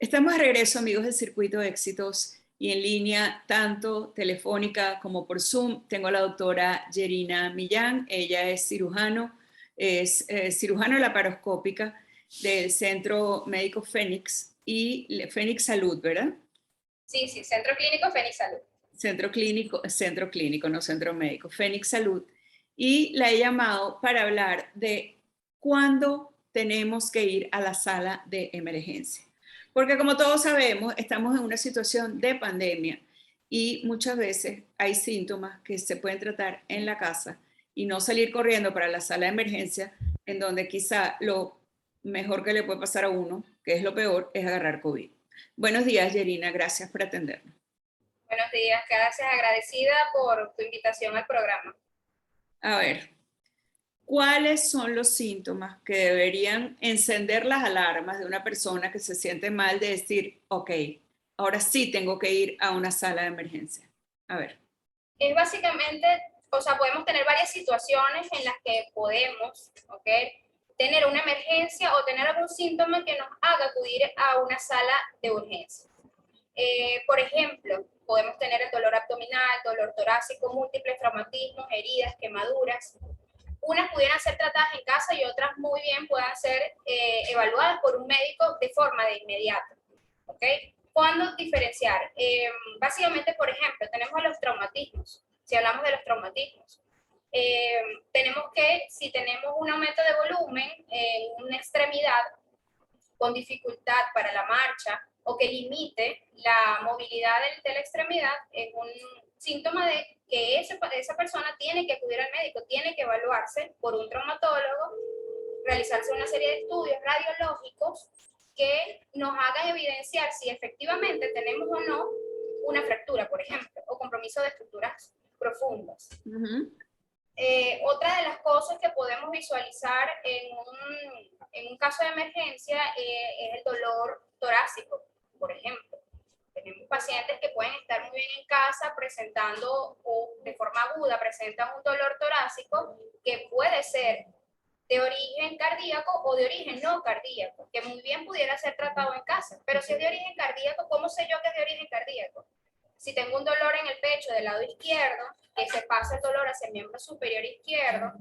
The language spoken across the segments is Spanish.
Estamos de regreso, amigos del Circuito de Éxitos, y en línea, tanto telefónica como por Zoom. Tengo a la doctora Yerina Millán. Ella es cirujano laparoscópica del Centro Médico Fénix y Fénix Salud, ¿verdad? Sí, Centro Clínico Fénix Salud. Centro clínico, no centro médico, Fénix Salud. Y la he llamado para hablar de cuándo tenemos que ir a la sala de emergencia. Porque como todos sabemos, estamos en una situación de pandemia y muchas veces hay síntomas que se pueden tratar en la casa y no salir corriendo para la sala de emergencia, en donde quizá lo mejor que le puede pasar a uno, que es lo peor, es agarrar COVID. Buenos días, Yerina, gracias por atendernos. Buenos días, gracias, agradecida por tu invitación al programa. A ver, ¿cuáles son los síntomas que deberían encender las alarmas de una persona que se siente mal de decir, ok, ahora sí tengo que ir a una sala de emergencia? A ver. Es básicamente, podemos tener varias situaciones en las que podemos, ¿ok?, tener una emergencia o tener algún síntoma que nos haga acudir a una sala de urgencia. Por ejemplo, podemos tener el dolor abdominal, dolor torácico, múltiples traumatismos, heridas, quemaduras. Unas pudieran ser tratadas en casa y otras muy bien puedan ser evaluadas por un médico de forma de inmediato. ¿Ok? ¿Cuándo diferenciar? Básicamente, por ejemplo, tenemos los traumatismos. Si hablamos de los traumatismos, tenemos que, si tenemos un aumento de volumen en una extremidad con dificultad para la marcha o que limite la movilidad de la extremidad, es un síntoma de que esa persona tiene que acudir al médico, tiene que evaluarse por un traumatólogo, realizarse una serie de estudios radiológicos que nos hagan evidenciar si efectivamente tenemos o no una fractura, por ejemplo, o compromiso de estructuras profundas. Otra de las cosas que podemos visualizar en un caso de emergencia es el dolor torácico, por ejemplo. Tenemos pacientes que pueden estar muy bien en casa presentando o de forma aguda presentan un dolor torácico que puede ser de origen cardíaco o de origen no cardíaco, que muy bien pudiera ser tratado en casa. Pero si es de origen cardíaco, ¿cómo sé yo que es de origen cardíaco? Si tengo un dolor en el pecho del lado izquierdo, que se pasa el dolor hacia el miembro superior izquierdo,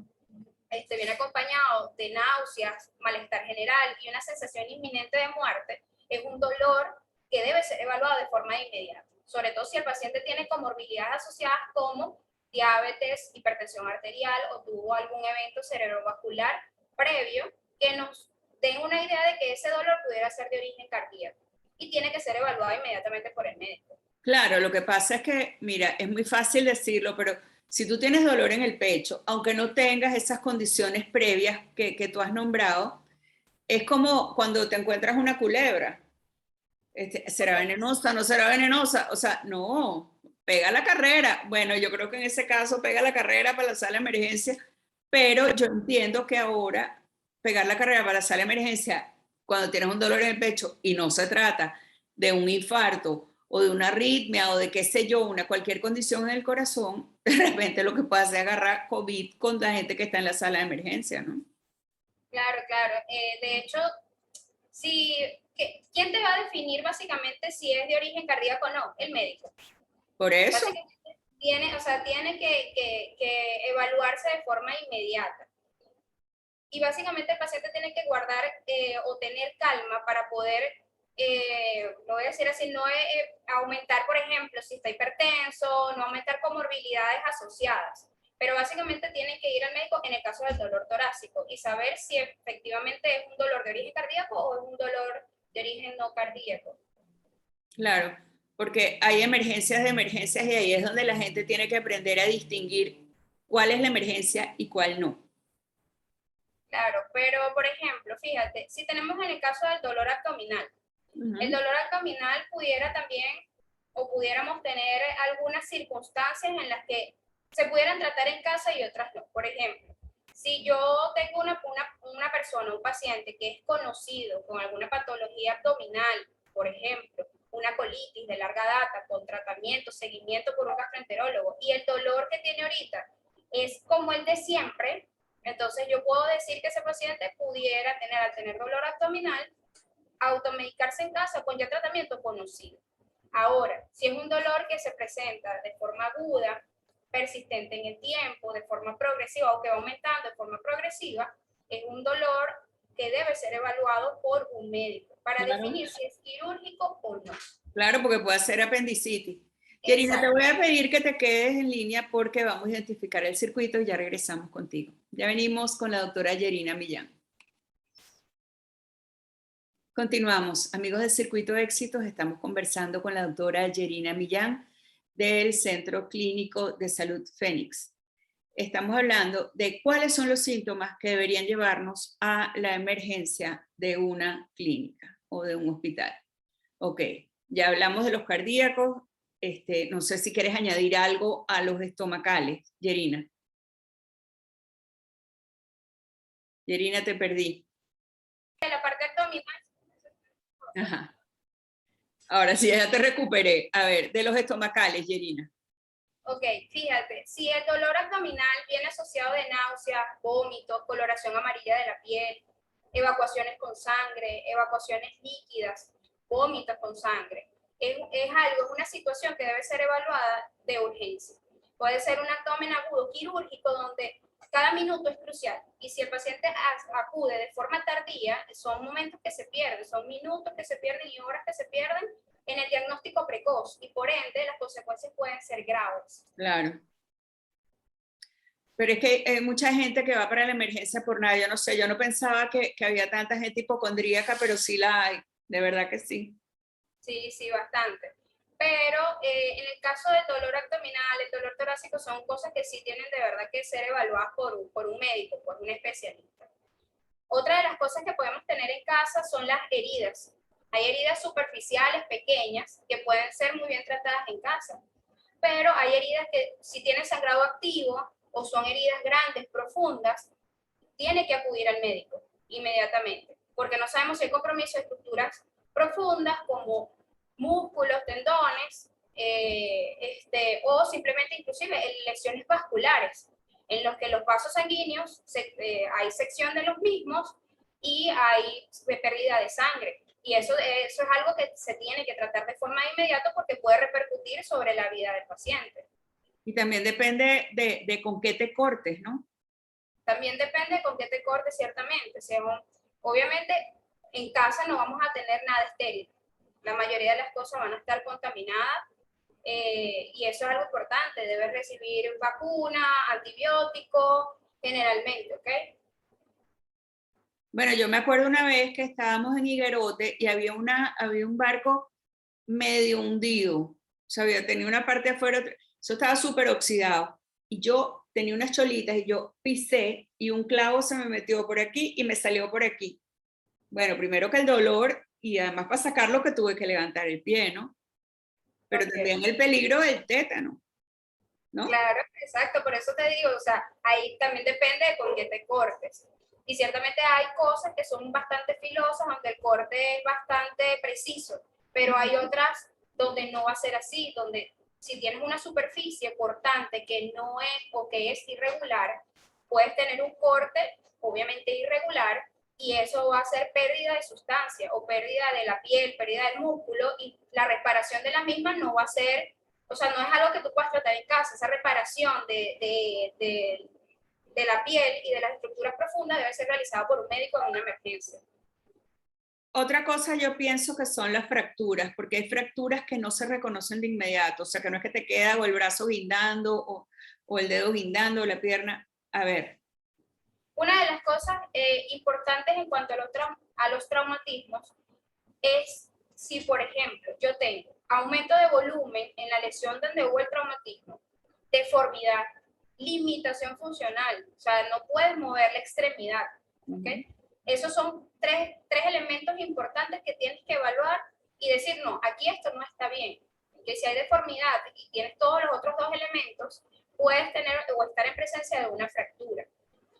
viene acompañado de náuseas, malestar general y una sensación inminente de muerte, es un dolor que debe ser evaluado de forma inmediata, sobre todo si el paciente tiene comorbilidades asociadas como diabetes, hipertensión arterial o tuvo algún evento cerebrovascular previo que nos den una idea de que ese dolor pudiera ser de origen cardíaco y tiene que ser evaluado inmediatamente por el médico. Claro, lo que pasa es que, mira, es muy fácil decirlo, pero si tú tienes dolor en el pecho, aunque no tengas esas condiciones previas que tú has nombrado, es como cuando te encuentras una culebra. ¿Será venenosa? ¿No será venenosa? O sea, no, pega la carrera. Bueno, yo creo que en ese caso pega la carrera para la sala de emergencia, pero yo entiendo que ahora pegar la carrera para la sala de emergencia cuando tienes un dolor en el pecho y no se trata de un infarto o de una arritmia o de qué sé yo, cualquier condición en el corazón, de repente lo que puede hacer es agarrar COVID con la gente que está en la sala de emergencia, ¿no? Claro, claro. De hecho, si, ¿quién te va a definir básicamente si es de origen cardíaco o no? El médico. Por eso. Tiene que evaluarse de forma inmediata. Y básicamente el paciente tiene que guardar o tener calma para poder, lo voy a decir así, no aumentar, por ejemplo, si está hipertenso, no aumentar comorbilidades asociadas. Pero básicamente tiene que ir al médico en el caso del dolor torácico y saber si efectivamente es un dolor de origen cardíaco o es un dolor de origen no cardíaco. Claro, porque hay emergencias de emergencias y ahí es donde la gente tiene que aprender a distinguir cuál es la emergencia y cuál no. Claro, pero por ejemplo, fíjate, si tenemos en el caso del dolor abdominal, el dolor abdominal pudiera también, o pudiéramos tener algunas circunstancias en las que se pudieran tratar en casa y otras no. Por ejemplo, si yo tengo una persona, un paciente que es conocido con alguna patología abdominal, por ejemplo, una colitis de larga data, con tratamiento, seguimiento por un gastroenterólogo, y el dolor que tiene ahorita es como el de siempre, entonces yo puedo decir que ese paciente pudiera tener, al tener dolor abdominal, automedicarse en casa con ya tratamiento conocido. Ahora, si es un dolor que se presenta de forma aguda, persistente en el tiempo, de forma progresiva o que va aumentando de forma progresiva, es un dolor que debe ser evaluado por un médico para definir si es quirúrgico o no. Claro, porque puede ser apendicitis. Yerina, te voy a pedir que te quedes en línea porque vamos a identificar el circuito y ya regresamos contigo. Ya venimos con la doctora Yerina Millán. Continuamos, amigos del Circuito de Éxitos, estamos conversando con la doctora Yerina Millán del Centro Clínico de Salud Fénix. Estamos hablando de cuáles son los síntomas que deberían llevarnos a la emergencia de una clínica o de un hospital. Ok, ya hablamos de los cardíacos, no sé si quieres añadir algo a los estomacales, Yerina. Yerina, te perdí. La parte abdominal. Ajá. Ahora sí, ya te recuperé. A ver, de los estomacales, Yerina. Ok, fíjate, si el dolor abdominal viene asociado de náuseas, vómitos, coloración amarilla de la piel, evacuaciones con sangre, evacuaciones líquidas, vómitos con sangre, es una situación que debe ser evaluada de urgencia. Puede ser un abdomen agudo quirúrgico donde cada minuto es crucial y si el paciente acude de forma tardía, son momentos que se pierden, son minutos que se pierden y horas que se pierden en el diagnóstico precoz y por ende las consecuencias pueden ser graves. Claro. Pero es que hay mucha gente que va para la emergencia por nada. Yo no sé, yo no pensaba que había tanta gente hipocondríaca, pero sí la hay, de verdad que sí. Sí, sí, bastante. Pero en el caso del dolor abdominal, el dolor torácico son cosas que sí tienen de verdad que ser evaluadas por un médico, por un especialista. Otra de las cosas que podemos tener en casa son las heridas. Hay heridas superficiales, pequeñas, que pueden ser muy bien tratadas en casa. Pero hay heridas que si tienen sangrado activo o son heridas grandes, profundas, tiene que acudir al médico inmediatamente, porque no sabemos si hay compromiso de estructuras profundas como músculos, tendones, o simplemente inclusive lesiones vasculares, en los que los vasos sanguíneos, hay sección de los mismos y hay pérdida de sangre. Y eso es algo que se tiene que tratar de forma inmediata porque puede repercutir sobre la vida del paciente. Y también depende de con qué te cortes, ¿no? También depende con qué te cortes, ciertamente. Obviamente, en casa no vamos a tener nada estéril. La mayoría de las cosas van a estar contaminadas y eso es algo importante. Debes recibir vacuna, antibiótico, generalmente, ¿ok? Bueno, yo me acuerdo una vez que estábamos en Higuerote y había un barco medio hundido. O sea, tenía una parte afuera, eso estaba súper oxidado. Y yo tenía unas cholitas y yo pisé y un clavo se me metió por aquí y me salió por aquí. Bueno, primero que el dolor y además para sacarlo que tuve que levantar el pie, ¿no? Pero también el peligro del tétano, ¿no? Claro, exacto, por eso te digo, o sea, ahí también depende de con qué te cortes. Y ciertamente hay cosas que son bastante filosas, donde el corte es bastante preciso, pero hay otras donde no va a ser así, donde si tienes una superficie cortante que no es o que es irregular, puedes tener un corte obviamente irregular y eso va a ser pérdida de sustancia o pérdida de la piel, pérdida del músculo y la reparación de la misma no va a ser, o sea, no es algo que tú puedas tratar en casa, esa reparación de la piel y de las estructuras profundas debe ser realizada por un médico en una emergencia. Otra cosa yo pienso que son las fracturas, porque hay fracturas que no se reconocen de inmediato, o sea, que no es que te queda o el brazo guindando o el dedo guindando o la pierna. A ver. Una de las cosas importantes en cuanto a los traumatismos es si, por ejemplo, yo tengo aumento de volumen en la lesión donde hubo el traumatismo, deformidad, limitación funcional, o sea, no puedes mover la extremidad, ¿ok? Esos son tres elementos importantes que tienes que evaluar y decir, no, aquí esto no está bien. Que si hay deformidad y tienes todos los otros dos elementos, puedes tener o estar en presencia de una fractura.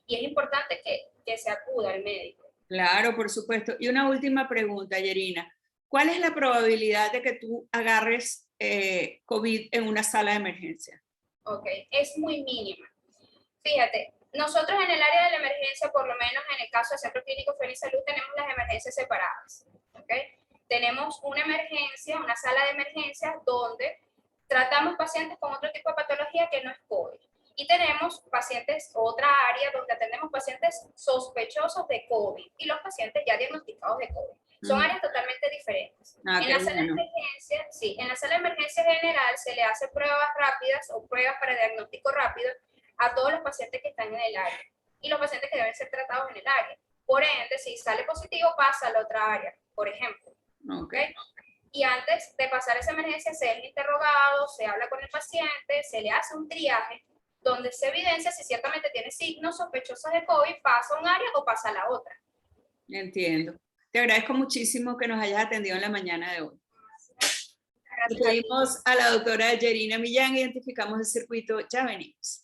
Y es importante que se acuda al médico. Claro, por supuesto. Y una última pregunta, Yerina. ¿Cuál es la probabilidad de que tú agarres COVID en una sala de emergencia? Ok, es muy mínima. Fíjate, nosotros en el área de la emergencia, por lo menos en el caso del Centro Clínico Fénix Salud, tenemos las emergencias separadas. ¿ok? Tenemos una emergencia, una sala de emergencias donde tratamos pacientes con otro tipo de patología que no es COVID. Y tenemos pacientes, otra área donde atendemos pacientes sospechosos de COVID y los pacientes ya diagnosticados de COVID. Son áreas totalmente diferentes. En la sala de emergencia, sí, en la sala de emergencia general se le hace pruebas rápidas o pruebas para diagnóstico rápido a todos los pacientes que están en el área y los pacientes que deben ser tratados en el área. Por ende, si sale positivo, pasa a la otra área, por ejemplo. ¿Okay? Y antes de pasar esa emergencia, se es interrogado, se habla con el paciente, se le hace un triaje donde se evidencia si ciertamente tiene signos sospechosos de COVID, pasa a un área o pasa a la otra. Entiendo. Te agradezco muchísimo que nos hayas atendido en la mañana de hoy. Tuvimos a la doctora Yerina Millán, identificamos el circuito, ya venimos.